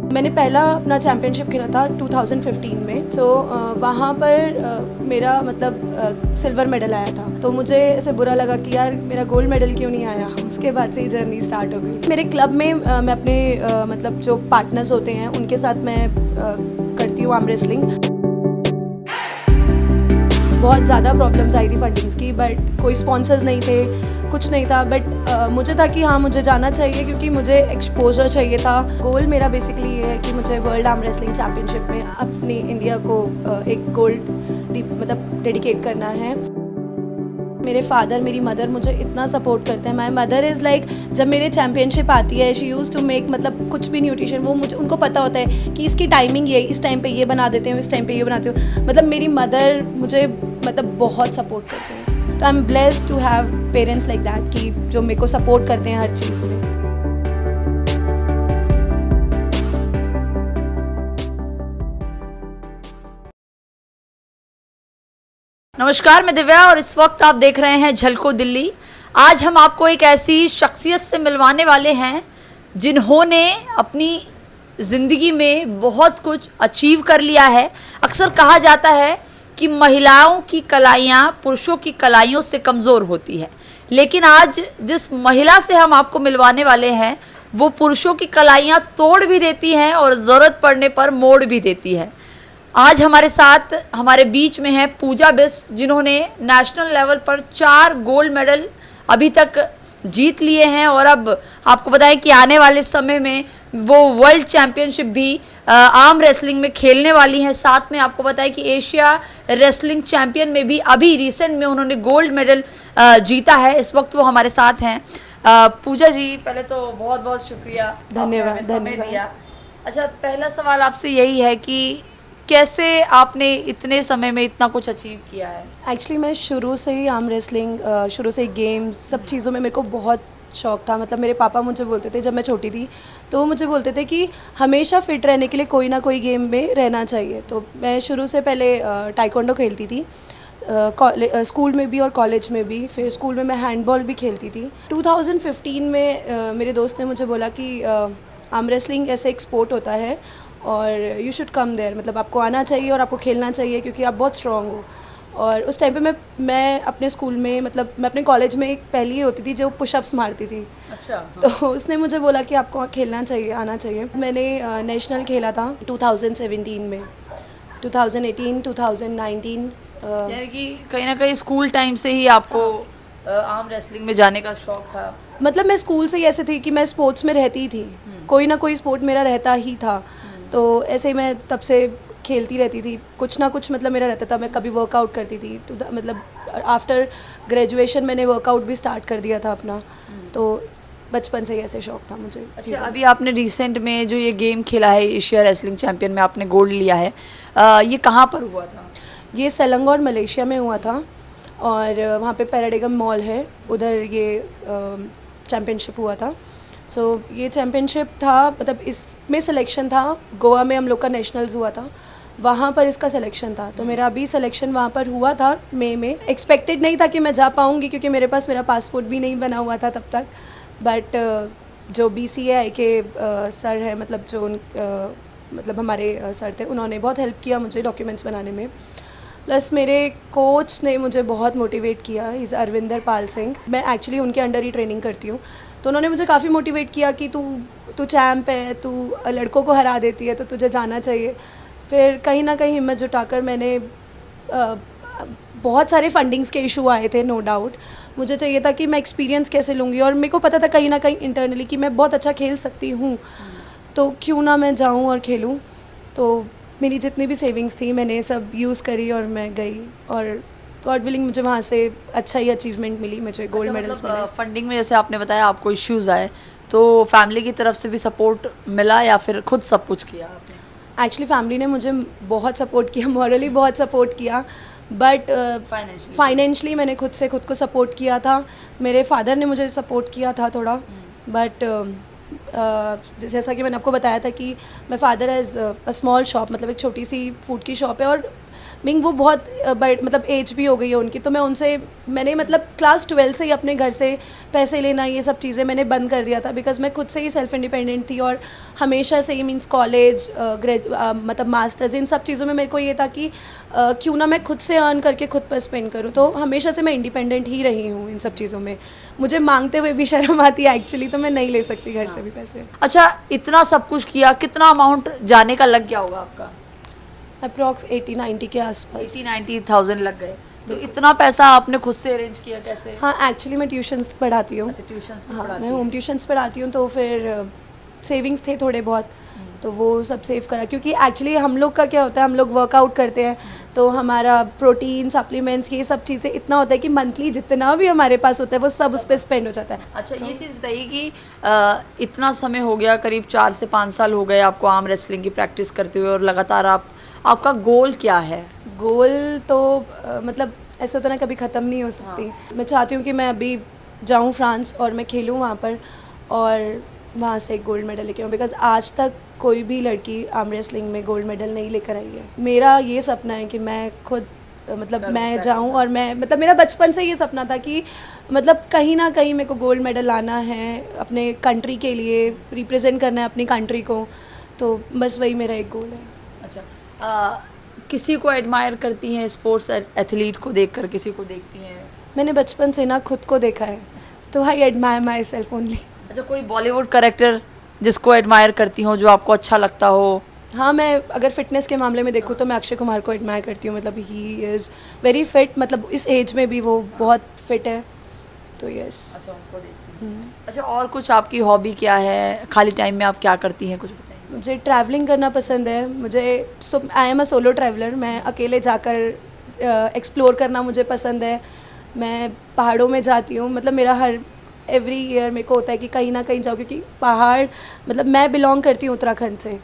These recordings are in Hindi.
मैंने पहला अपना चैम्पियनशिप खेला था 2015 में। सो वहाँ पर मेरा मतलब सिल्वर मेडल आया था, तो मुझे ऐसे बुरा लगा कि यार मेरा गोल्ड मेडल क्यों नहीं आया। उसके बाद से ही जर्नी स्टार्ट हो गई। मेरे क्लब में मैं अपने मतलब जो पार्टनर्स होते हैं उनके साथ मैं करती हूँ आर्म रेसलिंग। बहुत ज़्यादा प्रॉब्लम्स आई थी फंडिंग्स की, बट कोई स्पॉन्सर्स नहीं थे, कुछ नहीं था। बट मुझे था कि हाँ मुझे जाना चाहिए, क्योंकि मुझे एक्सपोजर चाहिए था। गोल मेरा बेसिकली ये है कि मुझे वर्ल्ड आर्म रेसलिंग चैम्पियनशिप में अपनी इंडिया को एक गोल्ड मतलब डेडिकेट करना है। मेरे फादर मेरी मदर मुझे इतना सपोर्ट करते हैं। माई मदर इज़ लाइक, जब मेरे चैम्पियनशिप आती है शी यूज़ टू मेक मतलब कुछ भी न्यूट्रिशन, वो मुझे उनको पता होता है कि इसकी टाइमिंग ये, इस टाइम पे ये बना देते हैं, इस टाइम पे ये बनाते हो। मतलब मेरी मदर मुझे मतलब बहुत सपोर्ट करते हैं। तो I am blessed to have parents like that कि जो मेरे को सपोर्ट करते हैं हर चीज़ में। नमस्कार, मैं दिव्या और इस वक्त आप देख रहे हैं झलको दिल्ली। आज हम आपको एक ऐसी शख्सियत से मिलवाने वाले हैं जिन्होंने अपनी ज़िंदगी में बहुत कुछ अचीव कर लिया है। अक्सर कहा जाता है कि महिलाओं की कलाइयाँ पुरुषों की कलाइयों से कमज़ोर होती है, लेकिन आज जिस महिला से हम आपको मिलवाने वाले हैं वो पुरुषों की कलाइयाँ तोड़ भी देती हैं और ज़रूरत पड़ने पर मोड़ भी देती है। आज हमारे साथ हमारे बीच में है पूजा बिष्ट, जिन्होंने नेशनल लेवल पर 4 गोल्ड मेडल अभी तक जीत लिए हैं और अब आपको बताएं कि आने वाले समय में वो वर्ल्ड चैम्पियनशिप भी आर्म रेसलिंग में खेलने वाली हैं। साथ में आपको बताएं कि एशिया रेसलिंग चैम्पियन में भी अभी रिसेंट में उन्होंने गोल्ड मेडल जीता है। इस वक्त वो हमारे साथ हैं। पूजा जी, पहले तो बहुत बहुत शुक्रिया, धन्यवाद समय दिया। अच्छा, पहला सवाल आपसे यही है कि कैसे आपने इतने समय में इतना कुछ अचीव किया है? एक्चुअली मैं शुरू से ही आर्म रेसलिंग, शुरू से ही गेम्स, सब चीज़ों में मेरे को बहुत शौक था। मतलब मेरे पापा मुझे बोलते थे जब मैं छोटी थी, तो वो मुझे बोलते थे कि हमेशा फ़िट रहने के लिए कोई ना कोई गेम में रहना चाहिए। तो मैं शुरू से पहले ताइक्वांडो खेलती थी, स्कूल में भी और कॉलेज में भी। फिर स्कूल में मैं हैंडबॉल भी खेलती थी। 2015 में मेरे दोस्त ने मुझे बोला कि आर्म रेसलिंग ऐसे एक स्पोर्ट होता है और यू शुड कम देयर, मतलब आपको आना चाहिए और आपको खेलना चाहिए क्योंकि आप बहुत स्ट्रॉन्ग हो। और उस टाइम पे मैं अपने स्कूल में, मतलब मैं अपने कॉलेज में एक पहली ही होती थी जो पुशअप्स मारती थी। अच्छा, हाँ। तो उसने मुझे बोला कि आपको खेलना चाहिए, आना चाहिए। मैंने नेशनल खेला था 2017 में, 2018, 2019। यानी कि कहीं ना कहीं स्कूल टाइम से ही आपको आर्म रेसलिंग में जाने का शौक था? मतलब मैं स्कूल से ही ऐसे थी कि मैं स्पोर्ट्स में रहती ही थी, कोई ना कोई स्पोर्ट मेरा रहता ही था। तो ऐसे ही मैं तब से खेलती रहती थी, कुछ ना कुछ मतलब मेरा रहता था। मैं कभी वर्कआउट करती थी, तो मतलब आफ्टर ग्रेजुएशन मैंने वर्कआउट भी स्टार्ट कर दिया था अपना। तो बचपन से ही ऐसे शौक था मुझे। अच्छा, अभी आपने रिसेंट में जो ये गेम खेला है एशिया रेसलिंग चैंपियन में आपने गोल्ड लिया है, ये कहाँ पर हुआ था? ये सेलंगौर मलेशिया में हुआ था, और वहाँ पे पैराडिगम मॉल है, उधर ये चैम्पियनशिप हुआ था। सो ये चैम्पियनशिप था, मतलब इसमें सिलेक्शन था। गोवा में हम लोग का नेशनल्स हुआ था, वहाँ पर इसका सिलेक्शन था। तो मेरा अभी सिलेक्शन वहाँ पर हुआ था मई में। एक्सपेक्टेड नहीं था कि मैं जा पाऊँगी, क्योंकि मेरे पास मेरा पासपोर्ट भी नहीं बना हुआ था तब तक। बट जो BCAI के सर हैं, मतलब जो मतलब हमारे सर थे, उन्होंने बहुत हेल्प किया मुझे डॉक्यूमेंट्स बनाने में। प्लस मेरे कोच ने मुझे बहुत मोटिवेट किया, इज़ अरविंदर पाल सिंह। मैं एक्चुअली उनके अंडर ही ट्रेनिंग करती हूँ, तो उन्होंने मुझे काफ़ी मोटिवेट किया कि तू चैम्प है, तू लड़कों को हरा देती है, तो तुझे जाना चाहिए। फिर कहीं ना कहीं हिम्मत जुटाकर मैंने बहुत सारे फंडिंग्स के इशू आए थे, नो डाउट। मुझे चाहिए था कि मैं एक्सपीरियंस कैसे लूँगी, और मेरे को पता था कहीं ना कहीं इंटरनली कि मैं बहुत अच्छा खेल सकती हूँ, तो क्यों ना मैं जाऊँ और खेलूँ। तो मेरी जितनी भी सेविंग्स थी मैंने सब यूज़ करी और मैं गई, और गॉड विलिंग मुझे वहाँ से अच्छा ही अचीवमेंट मिली, मुझे गोल्ड मेडल्स मिले। फंडिंग में जैसे आपने बताया आपको इश्यूज आए, तो फैमिली की तरफ से भी सपोर्ट मिला या फिर खुद सब कुछ किया आपने? एक्चुअली फैमिली ने मुझे बहुत सपोर्ट किया, मॉरली बहुत सपोर्ट किया, बट फाइनेंशली मैंने खुद को सपोर्ट किया था। मेरे फादर ने मुझे सपोर्ट किया था थोड़ा, बट जैसा कि मैंने आपको बताया था कि मैं father has a small shop, मतलब एक छोटी सी फूड की शॉप है, और मीन वो बहुत मतलब एज भी हो गई है उनकी, तो मैंने मतलब क्लास 12 से ही अपने घर से पैसे लेना ये सब चीज़ें मैंने बंद कर दिया था, बिकॉज मैं खुद से ही सेल्फ इंडिपेंडेंट थी। और हमेशा से ही मीन्स कॉलेज मतलब मास्टर्स इन सब चीज़ों में मेरे को ये था कि क्यों ना मैं खुद से अर्न करके खुद पर स्पेंड करूँ। तो हमेशा से मैं इंडिपेंडेंट ही रही हूँ इन सब चीज़ों में। मुझे मांगते हुए भी शर्म आती है एक्चुअली, तो मैं नहीं ले सकती घर से भी पैसे। अच्छा, इतना सब कुछ किया, कितना अमाउंट जाने का लग गया होगा आपका? अप्रॉक्स 80-90 के आसपास। 80-90,000 लग गए। तो इतना पैसा आपने खुद से अरेंज किया कैसे? हाँ, एक्चुअली मैं ट्यूशन्स पढ़ाती हूँ। अच्छा, ट्यूशन्स में हाँ, पढ़ाती मैं हैं। होम ट्यूशन्स पढ़ाती हूँ, तो फिर सेविंग्स थे थोड़े बहुत, तो वो सब सेव करा। क्योंकि एक्चुअली हम लोग का क्या होता है, हम लोग वर्कआउट करते हैं, तो हमारा प्रोटीन सप्लीमेंट्स ये सब चीज़ें इतना होता है कि मंथली जितना भी हमारे पास होता है वो सब उस पर स्पेंड हो जाता है। अच्छा, ये चीज़ बताइए कि इतना समय हो गया, करीब 4 से 5 साल हो गए आपको आर्म रेसलिंग की प्रैक्टिस करते हुए, और लगातार आपका गोल क्या है? गोल तो मतलब ऐसे होता ना, कभी ख़त्म नहीं हो सकती। मैं चाहती हूँ कि मैं अभी जाऊँ फ्रांस और मैं खेलूँ वहाँ पर, और वहाँ से एक गोल्ड मेडल लेके आऊँ, बिकॉज आज तक कोई भी लड़की आर्म रेसलिंग में गोल्ड मेडल नहीं लेकर आई है। मेरा ये सपना है कि मैं खुद मतलब मैं जाऊँ, और मैं मतलब मेरा बचपन से ये सपना था कि मतलब कहीं ना कहीं मेरे को गोल्ड मेडल लाना है, अपने कंट्री के लिए रिप्रेजेंट करना है अपनी कंट्री को। तो बस वही मेरा एक गोल है। अच्छा, किसी को एडमायर करती हैं, स्पोर्ट्स एथलीट को देखकर किसी को देखती हैं? मैंने बचपन से ना खुद को देखा है, तो I admire my self only. अच्छा, कोई बॉलीवुड कैरेक्टर जिसको एडमायर करती हो, जो आपको अच्छा लगता हो? हाँ, मैं अगर फिटनेस के मामले में देखूँ तो मैं अक्षय कुमार को एडमायर करती हूँ। मतलब ही इज़ वेरी फिट, मतलब इस एज में भी वो बहुत फिट है, तो यस। अच्छा, उनको देखती हैं। अच्छा, और कुछ आपकी हॉबी क्या है? खाली टाइम में आप क्या करती हैं, कुछ बताइए। मुझे ट्रैवलिंग करना पसंद है। I am a solo traveller. मैं अकेले जाकर एक्सप्लोर करना मुझे पसंद है। मैं पहाड़ों में जाती हूँ, मतलब मेरा हर एवरी ईयर मेरे को होता है कि कहीं ना कहीं जाऊँ, क्योंकि पहाड़ मतलब मैं बिलोंग करती हूँ उत्तराखंड से,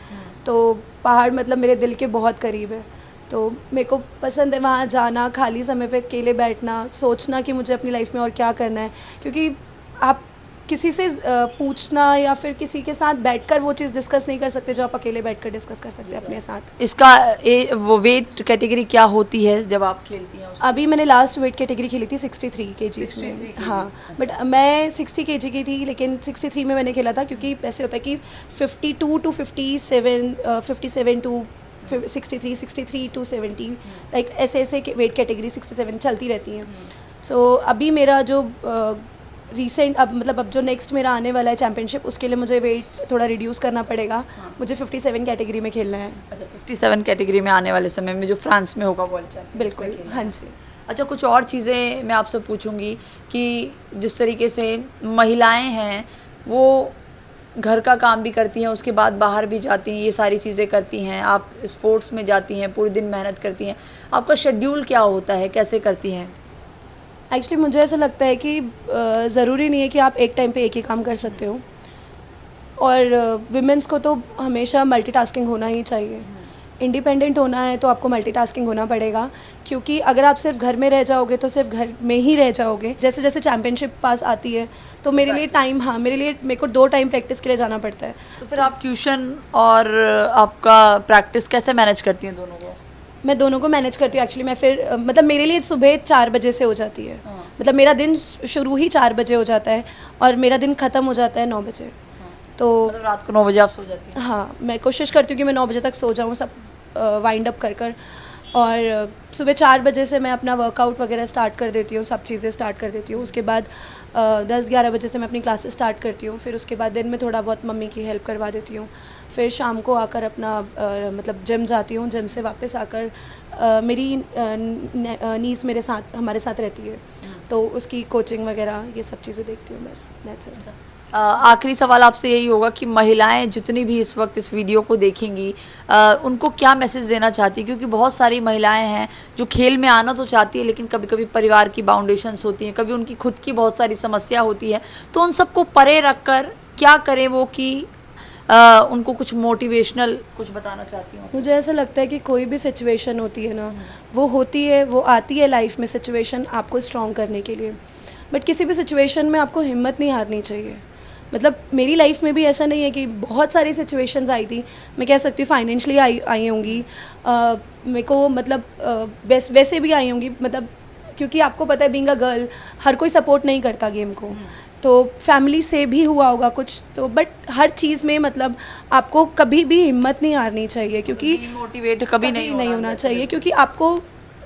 तो पहाड़ मतलब मेरे दिल के बहुत करीब है। तो मेरे को पसंद है वहाँ जाना, खाली समय पे अकेले बैठना, सोचना कि मुझे अपनी लाइफ में और क्या करना है। क्योंकि आप किसी से पूछना या फिर किसी के साथ बैठकर वो चीज़ डिस्कस नहीं कर सकते जो आप अकेले बैठकर डिस्कस कर सकते हैं अपने साथ। इसका वो वेट कैटेगरी क्या होती है जब आप खेलती हैं उसको? अभी मैंने लास्ट वेट कैटेगरी खेली थी 63 केजीज़ 63 में। kg, हाँ, बट मैं 60 केजी की थी, लेकिन 63 में मैंने खेला था, क्योंकि ऐसे होता है कि 52 टू 57, 57 टू 63, 63 टू 70, लाइक ऐसे वेट कैटेगरी 67 चलती रहती हैं। सो अभी मेरा जो रीसेंट अब जो नेक्स्ट मेरा आने वाला है चैम्पियनशिप, उसके लिए मुझे वेट थोड़ा रिड्यूस करना पड़ेगा। मुझे 57 कैटेगरी में खेलना है। अच्छा, 57 कैटेगरी में आने वाले समय में जो फ्रांस में होगा वर्ल्ड चैंपियनशिप। बिल्कुल, हाँ जी। अच्छा, कुछ और चीज़ें मैं आपसे पूछूंगी कि जिस तरीके से महिलाएं हैं वो घर का काम भी करती हैं, उसके बाद बाहर भी जाती हैं, ये सारी चीज़ें करती हैं, आप स्पोर्ट्स में जाती हैं, पूरे दिन मेहनत करती हैं, आपका शेड्यूल क्या होता है, कैसे करती हैं? एक्चुअली मुझे ऐसा लगता है कि ज़रूरी नहीं है कि आप एक टाइम पे एक ही काम कर सकते हो, और विमेंस को तो हमेशा मल्टीटास्किंग होना ही चाहिए। इंडिपेंडेंट होना है तो आपको मल्टीटास्किंग होना पड़ेगा, क्योंकि अगर आप सिर्फ घर में रह जाओगे तो सिर्फ घर में ही रह जाओगे। जैसे जैसे चैम्पियनशिप पास आती है तो मेरे लिए मेरे को 2 टाइम प्रैक्टिस के लिए जाना पड़ता है। तो फिर आप ट्यूशन और आपका प्रैक्टिस कैसे मैनेज करती हैं दोनों को? मैं दोनों को मैनेज करती हूँ एक्चुअली। मैं फिर मतलब मेरे लिए सुबह 4 बजे से हो जाती है। मतलब मेरा दिन शुरू ही 4 बजे हो जाता है और मेरा दिन ख़त्म हो जाता है 9 बजे। तो मतलब रात को 9 बजे आप सो जाती हैं? हाँ, मैं कोशिश करती हूँ कि मैं 9 बजे तक सो जाऊँ, सब वाइंड अप कर और सुबह 4 बजे से मैं अपना वर्कआउट वगैरह स्टार्ट कर देती हूँ, सब चीज़ें स्टार्ट कर देती हूँ। उसके बाद 10-11 बजे से मैं अपनी क्लासेस स्टार्ट करती हूँ। फिर उसके बाद दिन में थोड़ा बहुत मम्मी की हेल्प करवा देती हूँ। फिर शाम को आकर अपना मतलब जिम जाती हूँ। जिम से वापस आकर मेरी नीस हमारे साथ रहती है, तो उसकी कोचिंग वगैरह ये सब चीज़ें देखती हूँ। बस दैट्स इट। आखिरी सवाल आपसे यही होगा कि महिलाएं जितनी भी इस वक्त इस वीडियो को देखेंगी उनको क्या मैसेज देना चाहती है? क्योंकि बहुत सारी महिलाएं हैं जो खेल में आना तो चाहती है, लेकिन कभी कभी परिवार की बाउंडेशंस होती हैं, कभी उनकी खुद की बहुत सारी समस्या होती है, तो उन सबको परे रखकर क्या करें वो कि उनको कुछ मोटिवेशनल कुछ बताना चाहती हूँ? मुझे ऐसा लगता है कि कोई भी सिचुएशन होती है ना, वो आती है लाइफ में सिचुएशन आपको स्ट्रॉन्ग करने के लिए, बट किसी भी सिचुएशन में आपको हिम्मत नहीं हारनी चाहिए। मतलब मेरी लाइफ में भी ऐसा नहीं है कि बहुत सारी सिचुएशंस आई थी, मैं कह सकती हूँ फाइनेंशियली आई होंगी, मेरे को मतलब वैसे भी आई होंगी, मतलब क्योंकि आपको पता है बीइंग अ गर्ल हर कोई सपोर्ट नहीं करता गेम को, तो फैमिली से भी हुआ होगा कुछ, तो बट हर चीज़ में मतलब आपको कभी भी हिम्मत नहीं हारनी चाहिए, क्योंकि मोटिवेट कभी नहीं होना चाहिए, क्योंकि आपको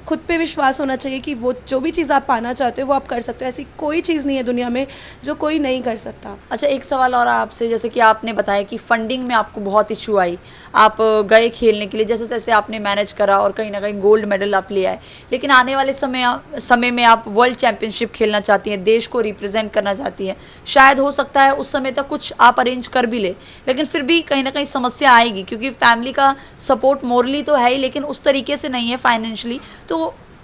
खुद पे विश्वास होना चाहिए कि वो जो भी चीज़ आप पाना चाहते हो वो आप कर सकते हो। ऐसी कोई चीज़ नहीं है दुनिया में जो कोई नहीं कर सकता। अच्छा, एक सवाल और आपसे, जैसे कि आपने बताया कि फंडिंग में आपको बहुत इशू आई, आप गए खेलने के लिए, जैसे तैसे आपने मैनेज करा और कहीं ना कहीं गोल्ड मेडल आप ले आए, लेकिन आने वाले समय में आप वर्ल्ड चैंपियनशिप खेलना चाहती हैं, देश को रिप्रेजेंट करना चाहती हैं, शायद हो सकता है उस समय तक कुछ आप अरेंज कर भी ले, लेकिन फिर भी कहीं ना कहीं समस्या आएगी, क्योंकि फैमिली का सपोर्ट मोरली तो है ही, लेकिन उस तरीके से नहीं है फाइनेंशियली। तो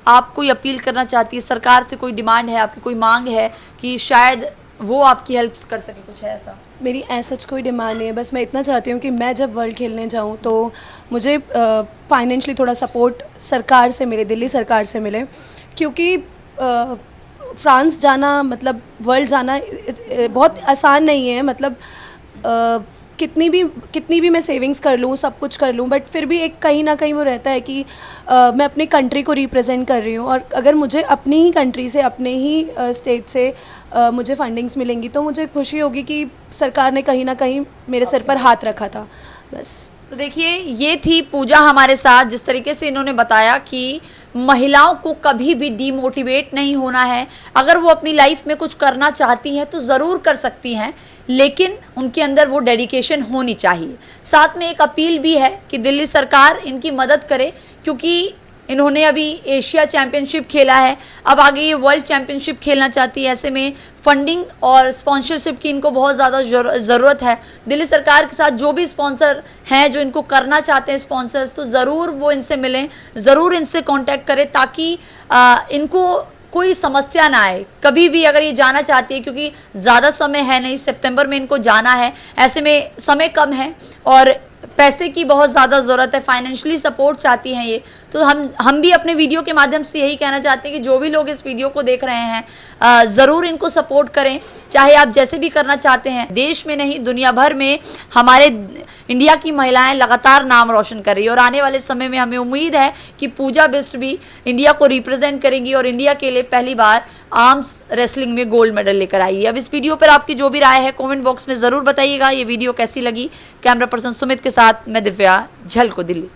आप कोई अपील करना चाहती है, सरकार से कोई डिमांड है, आपकी कोई मांग है कि शायद वो आपकी हेल्प कर सके, कुछ है ऐसा? मेरी ऐसा कोई डिमांड नहीं है, बस मैं इतना चाहती हूँ कि मैं जब वर्ल्ड खेलने जाऊँ तो मुझे फाइनेंशियली थोड़ा सपोर्ट सरकार से मिले, दिल्ली सरकार से मिले, क्योंकि फ्रांस जाना मतलब वर्ल्ड जाना बहुत आसान नहीं है। मतलब कितनी भी मैं सेविंग्स कर लूँ, सब कुछ कर लूँ, बट फिर भी एक कहीं ना कहीं वो रहता है कि मैं अपनी कंट्री को रिप्रेजेंट कर रही हूँ, और अगर मुझे अपनी ही कंट्री से, अपने ही स्टेट से मुझे फंडिंग्स मिलेंगी तो मुझे खुशी होगी कि सरकार ने कहीं ना कहीं मेरे सिर पर हाथ रखा था, बस। तो देखिए, ये थी पूजा हमारे साथ, जिस तरीके से इन्होंने बताया कि महिलाओं को कभी भी डीमोटिवेट नहीं होना है, अगर वो अपनी लाइफ में कुछ करना चाहती हैं तो ज़रूर कर सकती हैं, लेकिन उनके अंदर वो डेडिकेशन होनी चाहिए। साथ में एक अपील भी है कि दिल्ली सरकार इनकी मदद करे, क्योंकि इन्होंने अभी एशिया चैम्पियनशिप खेला है, अब आगे ये वर्ल्ड चैम्पियनशिप खेलना चाहती है, ऐसे में फंडिंग और स्पॉन्सरशिप की इनको बहुत ज़्यादा ज़रूरत है। दिल्ली सरकार के साथ जो भी स्पॉन्सर हैं, जो इनको करना चाहते हैं स्पॉन्सर्स, तो ज़रूर वो इनसे मिलें, ज़रूर इनसे कांटेक्ट करें, ताकि इनको कोई समस्या ना आए कभी भी अगर ये जाना चाहती है, क्योंकि ज़्यादा समय है नहीं, सितंबर में इनको जाना है, ऐसे में समय कम है और पैसे की बहुत ज़्यादा ज़रूरत है, फाइनेंशियली सपोर्ट चाहती हैं ये। तो हम भी अपने वीडियो के माध्यम से यही कहना चाहते हैं कि जो भी लोग इस वीडियो को देख रहे हैं ज़रूर इनको सपोर्ट करें, चाहे आप जैसे भी करना चाहते हैं। देश में नहीं, दुनिया भर में हमारे इंडिया की महिलाएं लगातार नाम रोशन कर रही है, और आने वाले समय में हमें उम्मीद है कि पूजा बिष्ट भी इंडिया को रिप्रेजेंट करेंगी और इंडिया के लिए पहली बार आर्म्स रेसलिंग में गोल्ड मेडल लेकर आई है। अब इस वीडियो पर आपकी जो भी राय है कमेंट बॉक्स में ज़रूर बताइएगा। ये वीडियो कैसी लगी? कैमरा पर्सन सुमित के साथ मैं दिव्या, झलको दिल्ली।